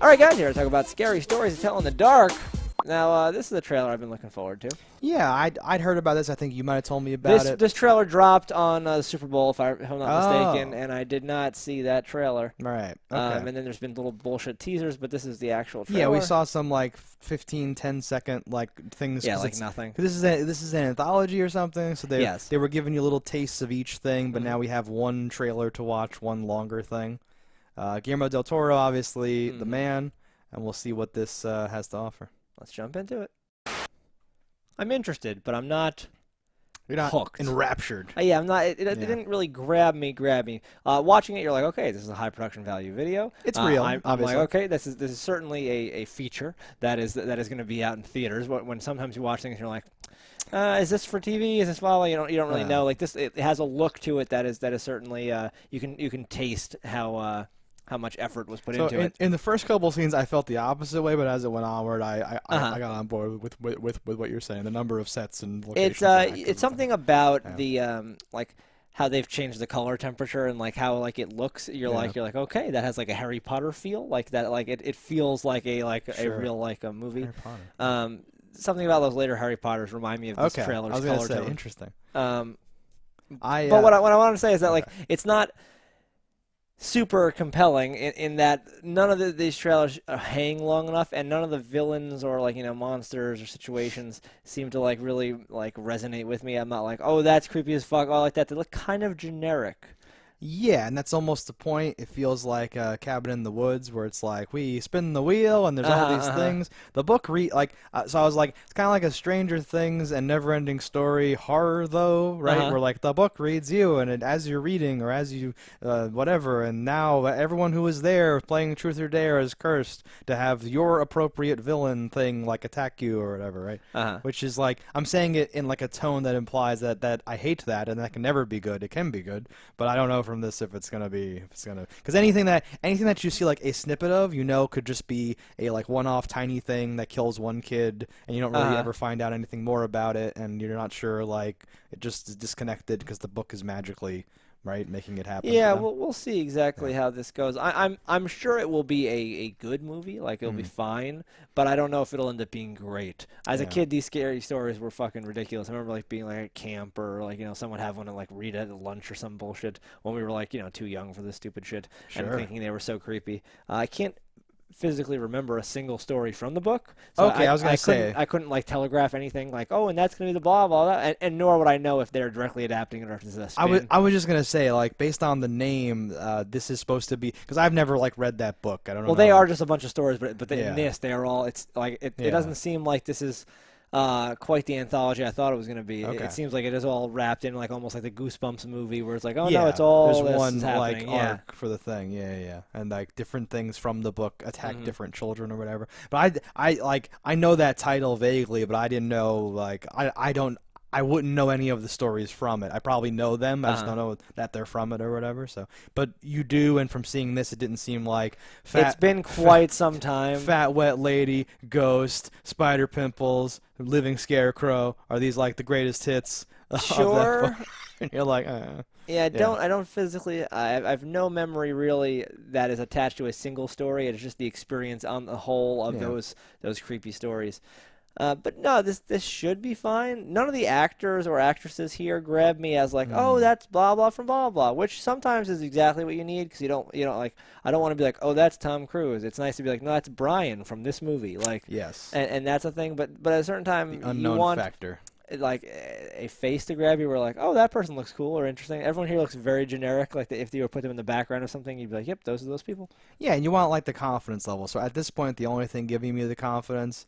All right, guys, here to talk about scary stories to tell in the dark. Now, this is a trailer I've been looking forward to. Yeah, I'd heard about this. I think you might have told me about it. This trailer dropped on the Super Bowl, if I'm not mistaken, and I did not see that trailer. Right. Okay. And then there's been little bullshit teasers, but this is the actual trailer. Yeah, we saw some like 15, 10-second like things. Yeah, like nothing. This is an anthology or something. So they were giving you little tastes of each thing, but now we have one trailer to watch, one longer thing. Guillermo del Toro, obviously the man, and we'll see what this has to offer. Let's jump into it. I'm interested, but I'm not. You're not hooked. Enraptured. Yeah, I'm not. It didn't really grab me. Watching it, you're like, okay, this is a high production value video. It's real. I'm like, okay, this is certainly a feature that is going to be out in theaters. When sometimes you watch things, you're like, is this for TV? Is this follow? You don't really know. Like this, it has a look to it that is certainly you can taste how much effort was put into it. In the first couple scenes, I felt the opposite way, but as it went onward, I got on board with what you're saying. The number of sets and locations. It's something about the like how they've changed the color temperature and like how like it looks. You're like okay, that has like a Harry Potter feel, like that. Like it feels like a real like a movie. Harry Potter. Something about those later Harry Potters remind me of this trailer's I was color say, tone. Interesting. But what I want to say is that like it's not super compelling in that none of these trailers hang long enough, and none of the villains or like monsters or situations seem to like really like resonate with me. I'm not like, oh, that's creepy as fuck. Oh, like that. They look kind of generic. Yeah, and that's almost the point. It feels like a Cabin in the Woods, where it's like we spin the wheel and there's all these things. The book so I was like, it's kind of like a Stranger Things and Never-Ending Story horror, though, right? Where like the book reads you, and as you're reading or as you whatever, and now everyone who is there playing Truth or Dare is cursed to have your appropriate villain thing like attack you or whatever, right? Which is like, I'm saying it in like a tone that implies that I hate that, and that can never be good. It can be good, but I don't know from this if it's gonna because anything that you see like a snippet of could just be a like one-off tiny thing that kills one kid, and you don't really ever find out anything more about it, and you're not sure, like it just is disconnected because the book is magically making it happen. Yeah, we'll see exactly how this goes. I'm sure it will be a good movie, like it'll be fine, but I don't know if it'll end up being great. As a kid, these scary stories were fucking ridiculous. I remember like being like at camp or like someone have one to like read at lunch or some bullshit when we were like too young for this stupid shit and thinking they were so creepy. I can't physically remember a single story from the book. So I was gonna say I couldn't like telegraph anything like, oh, and that's gonna be the blah blah blah, and nor would I know if they're directly adapting it or if it's a spin. I was just gonna say, like, based on the name, this is supposed to be, because I've never like read that book. I don't know. Well, they are just a bunch of stories, but in this they are all. It's like it doesn't seem like this is quite the anthology I thought it was going to be. It seems like it is all wrapped in like almost like the Goosebumps movie, where it's like, oh no, it's all there's this one is happening. like arc for the thing, and like different things from the book attack different children or whatever. But I know that title vaguely, but I didn't know like I wouldn't know any of the stories from it. I probably know them. I just don't know that they're from it or whatever. So, but you do, and from seeing this, it didn't seem like it's been quite some time. Fat wet lady, ghost, spider pimples, living scarecrow. Are these like the greatest hits? Sure. And you're like, yeah, I don't physically. I've no memory really that is attached to a single story. It's just the experience on the whole of those creepy stories. But no, this should be fine. None of the actors or actresses here grab me as like, oh, that's blah blah from blah blah, which sometimes is exactly what you need, because you don't like, I don't want to be like, oh, that's Tom Cruise. It's nice to be like, no, that's Brian from this movie, like, yes, and that's a thing. But at a certain time, the unknown you want factor. Like a face to grab you, where like, oh, that person looks cool or interesting. Everyone here looks very generic. Like if you were put them in the background of something, you'd be like, yep, those are those people. Yeah, and you want like the confidence level. So at this point, the only thing giving me the confidence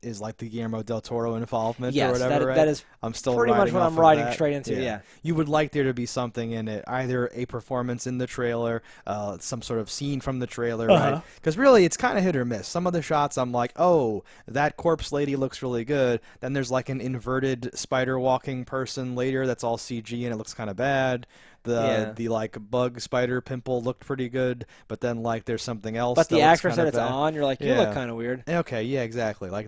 is like the Guillermo del Toro involvement or whatever. That is I'm still pretty much what I'm riding straight into. Yeah, you would like there to be something in it, either a performance in the trailer, some sort of scene from the trailer, right? Because really, it's kind of hit or miss. Some of the shots, I'm like, oh, that corpse lady looks really good. Then there's like an inverted spider walking person later that's all CG and it looks kind of bad. Yeah. the like bug spider pimple looked pretty good, but then like there's something else But that the looks actress kind that of it's bad. on, you're like, you look Yeah. kind of weird. Okay, yeah, exactly. Like,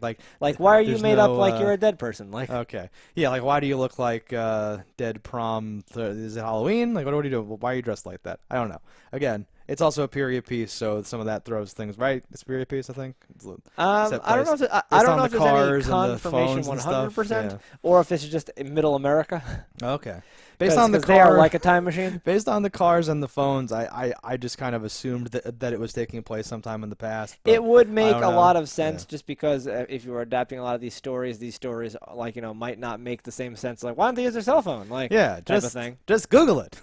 why are you there's made up no like you're a dead person? Like, okay. Yeah, like why do you look like dead prom is it Halloween? Like what do you do? Why are you dressed like that? I don't know. Again, it's also a period piece, so some of that throws things right. It's a period piece, I think. It's set I don't know place if I based don't on know the if there's any cars and the confirmation phones and stuff. 100%, Yeah. or if it's just in Middle America, Okay. Based on the because they are car, like a time machine. based on the cars and the phones, I just kind of assumed that it was taking place sometime in the past, It but would I make don't a know. lot of Yeah. sense just because if you were adapting a lot of these stories like might not make the same sense. Like, why don't they use their cell phone? Like, Yeah, type of thing. just Google it.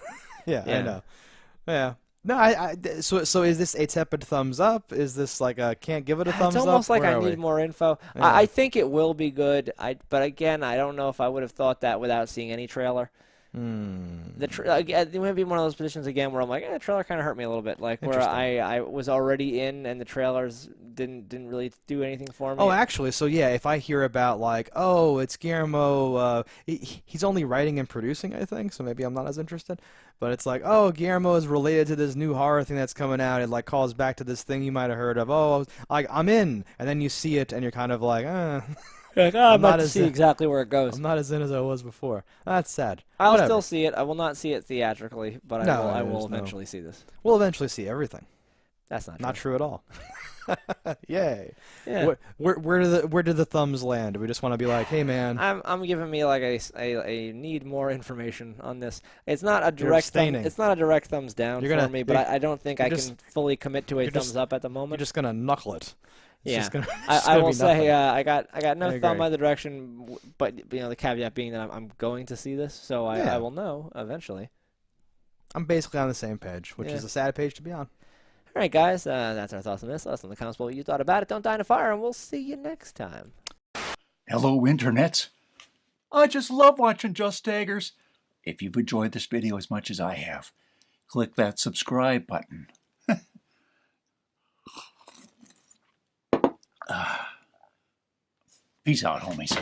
Yeah, I Yeah. know. Yeah. No, so is this a tepid thumbs up? Is this like a can't give it a It's thumbs up? almost like Where I are need we? more info. I Yeah. think it will be good. But again, I don't know if I would have thought that without seeing any trailer. Hmm. It might be one of those positions again where I'm like, the trailer kind of hurt me a little bit. Like where Interesting. I was already in and the trailers didn't really do anything for Oh, me. actually, so yeah, if I hear about like, oh, it's Guillermo, he's only writing and producing, I think, so maybe I'm not as interested. But it's like, oh, Guillermo is related to this new horror thing that's coming out. It like calls back to this thing you might have heard of. Oh, I'm in, and then you see it, and you're kind of like, Like, I'm I'm about not to as see exactly where it goes. I'm not as in as I was before. That's sad. I'll still Whatever. see it. I will not see it theatrically, but No, I will there's no. eventually see this. We'll eventually see everything. That's not Not true. true at all. Yay. Yeah. Where do the thumbs land? Do we just want to be like, hey man, I'm giving me like a need more information on this. It's not a you're direct abstaining. it's not a direct thumbs down You're for gonna me, but I don't think you're I just can fully commit to a you're thumbs just up at the you're moment. just gonna knuckle it. It's Yeah, just gonna, it's I gonna will be say nothing. I got no I thumb agree. either direction, but the caveat being that I'm going to see this, so I Yeah. will know eventually. I'm basically on the same page, which Yeah. is a sad page to be on. All right, guys, that's our thoughts on this. Let us know in the comments what you thought about it. Don't die in a fire, and we'll see you next time. Hello, internets. I just love watching JustDaggers. If you've enjoyed this video as much as I have, click that subscribe button. Peace out, homies.